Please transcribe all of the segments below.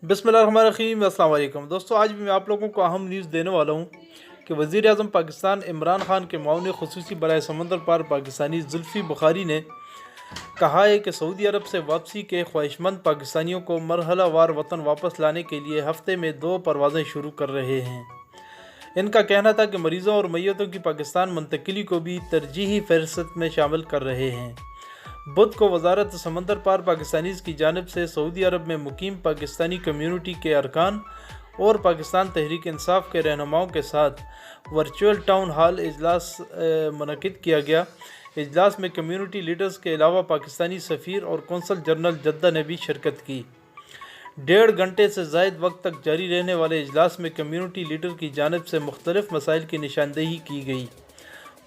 बिस्मिल्लाहिर्रहमानिर्रहीम। अस्सलाम वालेकुम दोस्तों, आज भी मैं आप लोगों को अहम न्यूज़ देने वाला हूँ कि वज़ीर आज़म पाकिस्तान इमरान खान के मामले ख़ुसूसी बराए समंदर पार पाकिस्तानी जुल्फ़ी बुखारी ने कहा है कि सऊदी अरब से वापसी के ख्वाहिशमंद पाकिस्तानियों को मरहला वार वतन वापस लाने के लिए हफ्ते में 2 परवाज़ें शुरू कर रहे हैं। इनका कहना था कि मरीज़ों और मैयतों की पाकिस्तान मुंतकिली को भी तरजीही फहरिस्त में शामिल कर रहे हैं। बुध को वजारत समंदर पार पाकिस्तानीज़ की जानिब से सऊदी अरब में मुकीम पाकिस्तानी कम्यूनिटी के अरकान और पाकिस्तान तहरीक इंसाफ के रहनुमाओं के साथ वर्चुअल टाउन हॉल इजलास मुनक़िद किया गया। इजलास में कम्यूनिटी लीडर्स के अलावा पाकिस्तानी सफ़ीर और कौंसल जनरल जद्दा ने भी शिरकत की। 1.5 घंटे से ज़ायद वक्त तक जारी रहने वाले इजलास में कम्यूनिटी लीडर की जानिब से मुख्तलिफ़ मसाइल की निशानदेही की गई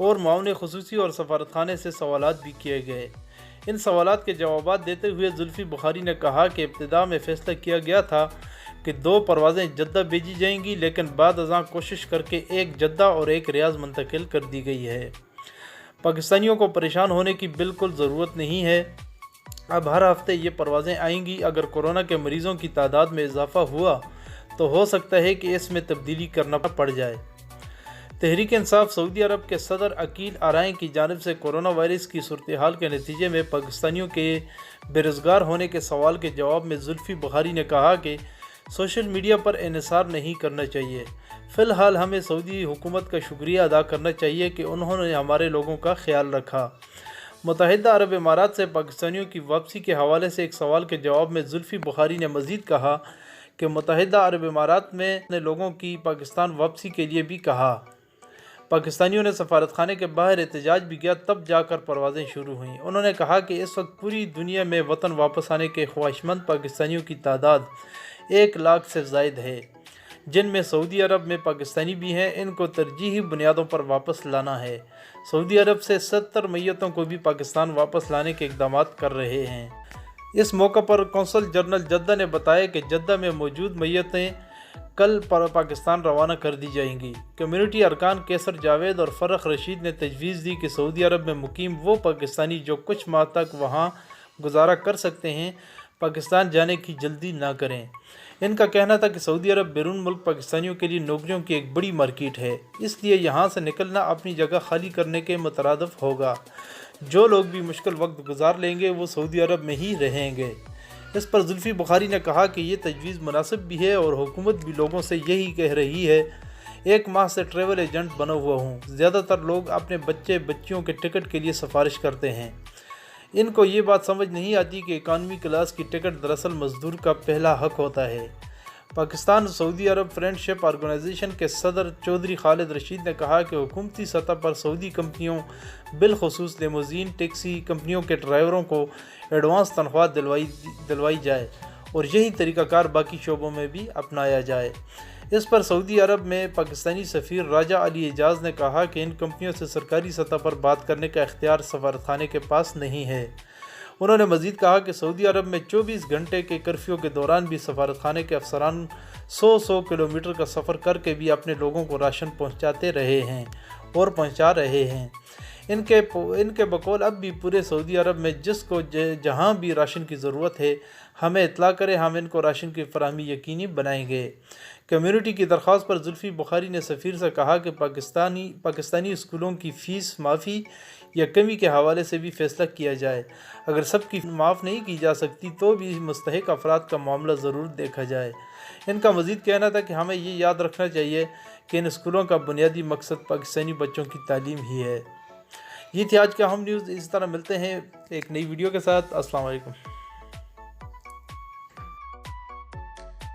और मामले ख़ुसूसी और सफारतखाने से सवालात भी किए गए। इन सवालात के जवाबात देते हुए जुल्फ़ी बुखारी ने कहा कि इब्तिदा में फ़ैसला किया गया था कि 2 परवाज़ें जद्दा भेजी जाएंगी, लेकिन बाद अज़ां कोशिश करके एक जद्दा और एक रियाज़ मुंतकिल कर दी गई है। पाकिस्तानियों को परेशान होने की बिल्कुल ज़रूरत नहीं है। अब हर हफ्ते ये परवाज़ें आएंगी। अगर कोरोना के मरीज़ों की तादाद में इजाफ़ा हुआ तो हो सकता है कि इसमें तब्दीली करना पड़ जाए। तहरीक इंसाफ सऊदी अरब के सदर अकील आराइन की जानिब से कोरोना वायरस की सूरत हाल के नतीजे में पाकिस्तानियों के बेरोज़गार होने के सवाल के जवाब में जुल्फ़ी बुखारी ने कहा कि सोशल मीडिया पर इन्हिसार नहीं करना चाहिए। फ़िलहाल हमें सऊदी हुकूमत का शुक्रिया अदा करना चाहिए कि उन्होंने हमारे लोगों का ख्याल रखा। मुत्तहिदा अरब इमारात से पाकिस्तानियों की वापसी के हवाले से एक सवाल के जवाब में जुल्फ़ी बुखारी ने मज़ीद कहा कि मुत्तहिदा अरब इमारात में ने लोगों की पाकिस्तान वापसी के लिए भी कहा। पाकिस्तानियों ने सफारतखाने के बाहर एहतजाज भी किया, तब जाकर परवाज़ें शुरू हुईं। उन्होंने कहा कि इस वक्त पूरी दुनिया में वतन वापस आने के ख्वाहिशमंद पाकिस्तानियों की तादाद 1 लाख से ज़ायद है, जिनमें सऊदी अरब में पाकिस्तानी भी हैं। इनको तरजीही बुनियादों पर वापस लाना है। सऊदी अरब से 70 मैयतों को भी पाकिस्तान वापस लाने के इक़दाम कर रहे हैं। इस मौका पर कौंसल जनरल जद्दा ने बताया कि जद्दा में मौजूद मैयतें कल पाकिस्तान रवाना कर दी जाएंगी। कम्यूनिटी अरकान कैसर जावेद और फ़र्रख रशीद ने तजवीज़ दी कि सऊदी अरब में मुकीम वो पाकिस्तानी जो कुछ माह तक वहाँ गुजारा कर सकते हैं, पाकिस्तान जाने की जल्दी ना करें। इनका कहना था कि सऊदी अरब बैरून मुल्क पाकिस्तानियों के लिए नौकरियों की एक बड़ी मार्केट है, इसलिए यहाँ से निकलना अपनी जगह खाली करने के मुतरादिफ होगा। जो लोग भी मुश्किल वक्त गुजार लेंगे वो सऊदी अरब में ही रहेंगे। इस पर जुल्फ़ी बुखारी ने कहा कि ये तजवीज़ मुनासिब भी है और हुकूमत भी लोगों से यही कह रही है। 1 माह से ट्रैवल एजेंट बना हुआ हूँ। ज़्यादातर लोग अपने बच्चियों के टिकट के लिए सिफारिश करते हैं। इनको ये बात समझ नहीं आती कि इकानमी क्लास की टिकट दरअसल मज़दूर का पहला हक होता है। पाकिस्तान सऊदी अरब फ्रेंडशिप ऑर्गेनाइजेशन के सदर चौधरी खालिद रशीद ने कहा कि हुकूमती सतह पर सऊदी कंपनियों बिलखुसूस लिमोजीन टैक्सी कंपनियों के ड्राइवरों को एडवांस तनख्वाह दिलवाई जाए और यही तरीक़ाकार बाकी शोबों में भी अपनाया जाए। इस पर सऊदी अरब में पाकिस्तानी सफ़ीर राजा अली एजाज़ ने कहा कि इन कंपनियों से सरकारी सतह पर बात करने का इख्तियार सफारतखाने के पास नहीं है। उन्होंने मज़ीद कहा कि सऊदी अरब में 24 घंटे के कर्फ्यू के दौरान भी सफारतखाने के अफसरान 100 किलोमीटर का सफ़र करके भी अपने लोगों को राशन पहुँचाते रहे हैं और पहुँचा रहे हैं। इनके बकौल अब भी पूरे सऊदी अरब में जिसको जहाँ भी राशन की ज़रूरत है हमें इत्तला करें, हम इनको राशन की फराहमी यकीनी बनाएंगे। कम्यूनिटी की दरख्वास्त पर जुल्फ़ी बुखारी ने सफ़ीर से कहा कि पाकिस्तानी स्कूलों की फ़ीस माफ़ी या कमी के हवाले से भी फ़ैसला किया जाए। अगर सबकी माफ़ नहीं की जा सकती तो भी मुस्तहिक अफराद का मामला ज़रूर देखा जाए। इनका मज़ीद कहना था कि हमें ये याद रखना चाहिए कि इन स्कूलों का बुनियादी मकसद पाकिस्तानी बच्चों की तालीम ही है। ये थी आज का अहम न्यूज़। इस तरह मिलते हैं एक नई वीडियो के साथ। अस्सलाम वालेकुम।